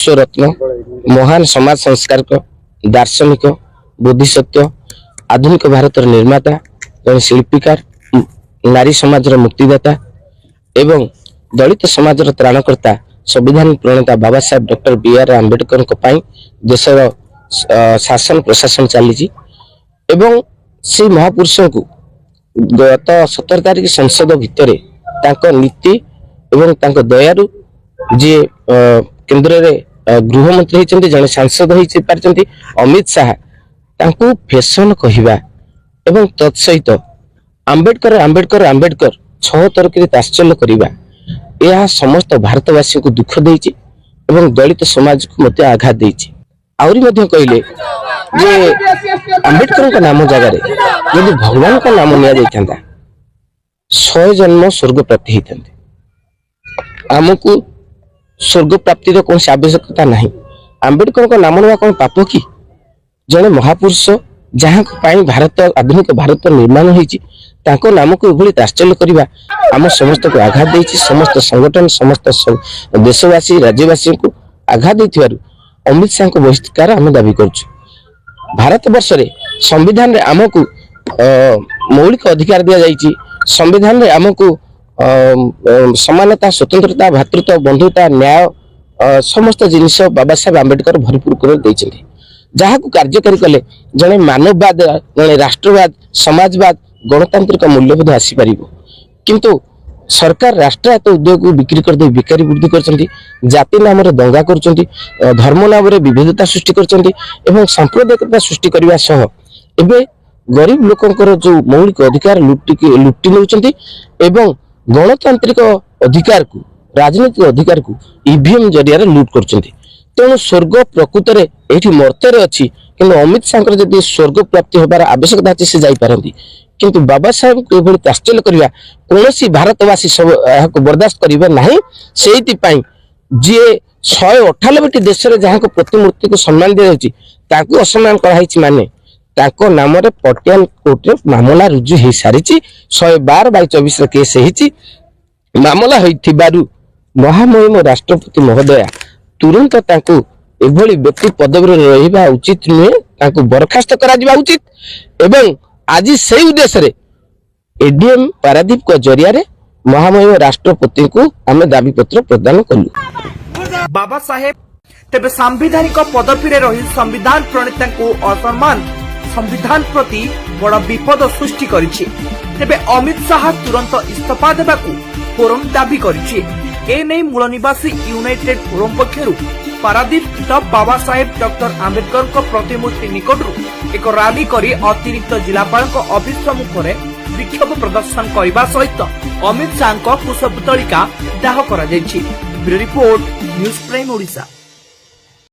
विश्वरत्न महान समाज संस्कारक दार्शनिक बुद्धिसत्व आधुनिक भारत निर्माता जड़े शिल्पीकार नारी समाज मुक्तिदाता एवं दलित समाज त्राणकर्ता संविधान प्रणेता बाबा साहेब डॉक्टर बी.आर. आंबेडकर देशर शासन प्रशासन चली से महापुरुष को गत 17 तारिख संसद भितर नीति एवं दयारु जी केन्द्र में गृहमंत्री होती जड़े सांसद हो पार्टी अमित शाह फैशन कहवा एवं तत्सहित आंबेडकर आंबेडकर आंबेडकर 6 तरक तात्सल्य करवा यह समस्त भारतवासी को दुख देती दलित समाज को मत आघात देती आहरी कहले जे आंबेडकर का नाम जगार यदि भगवान का नाम नि 100 जन्म स्वर्ग प्राप्ति होता आमको स्वर्ग प्राप्तिर कौन आवश्यकता नहीं। आंबेडकर का नाम ना कौन पाप कि जड़े महापुरुष जहाँ भारत आधुनिक भारत निर्माण होती नाम को यह तात्सल्य करवा आम समस्त को आघात देती समस्त संगठन समस्त देशवासी राज्यवासी को आघात देथिबारु अमित शाह को बहिष्कार आम दाबी करुछु। भारत वर्ष रे संविधान रे आमको मौलिक अधिकार दिया जाइछि संविधान रे आमको समानता स्वतंत्रता भातृत्व बंधुता न्याय समस्त जिनिस बाबा साहेब आंबेडकर भरपूर कर देइछन्ति जहाँ को कार्यकारी कले जड़े मानववाद जड़े राष्ट्रवाद समाजवाद गणतांत्रिक मूल्यबोध आसी पारिबो किंतु सरकार राष्ट्रायत्त उद्योग को बिक्री कर दे बेकारी वृद्धि करछन्ति जाति नाम रे दंगा करछन्ति धर्म नाम रे विविधता सृष्टि करछन्ति एवं सांप्रदायिकता सृष्टि करबा सह एबे गरीब लोकंकर जो मौलिक अधिकार लुटी नउछन्ति एवं गणतांत्रिक अधिकार को राजनीतिक अधिकार को ईवीएम जरिया लुट करछन्ति तेणु स्वर्ग प्रकृत में ये मर्त्य अच्छी कि अमित शाह जब स्वर्ग प्राप्ति होबार आवश्यकता अच्छी से जापारती किंतु बाबा साहेब को तात्सल्य करवा कौन भारतवासी सब को बर्दाश्त करेंगे ना से जी 198 देश जहाँ को प्रतिमूर्ति को सम्मान दी जाती असम्मान कराई माने नाम पटियाला कोर्ट रे मामला रुजु हो सारी 112/24 केस होती मामला होइथिबारु महामहिम राष्ट्रपति महोदया तुरंत एभली व्यक्ति पदवी रहा उचित नुहे बरखास्त करा उचित एवं आज से उद्देश्य रे एडीएम पारादीप को जरिया रे महामहिम राष्ट्रपति को आम दाबी पत्र प्रदान कलु। बाबा साहेब तेबे सांविधानिक पदवी रे रही संविधान प्रणेता को असम्मान संविधान प्रति बड़ विपद सृष्टि करिछि तेबे अमित शाह तुरंत इस्तीफा देबाकू फोरम दाबी करिछि ए नै मूल निवासी यूनाइटेड फोरम पक्षरु पारादीप स्थित बाबा साहेब डॉक्टर आंबेडकर प्रतिमूर्ति निकटरू एक रैली करी अतिरिक्त जिलापाल ऑफिस सम्मुख में विक्षोभ प्रदर्शन करने सहित अमित शाह पुष्पतलिका दाह कर रिपोर्ट न्यूज प्राइम ओडिशा।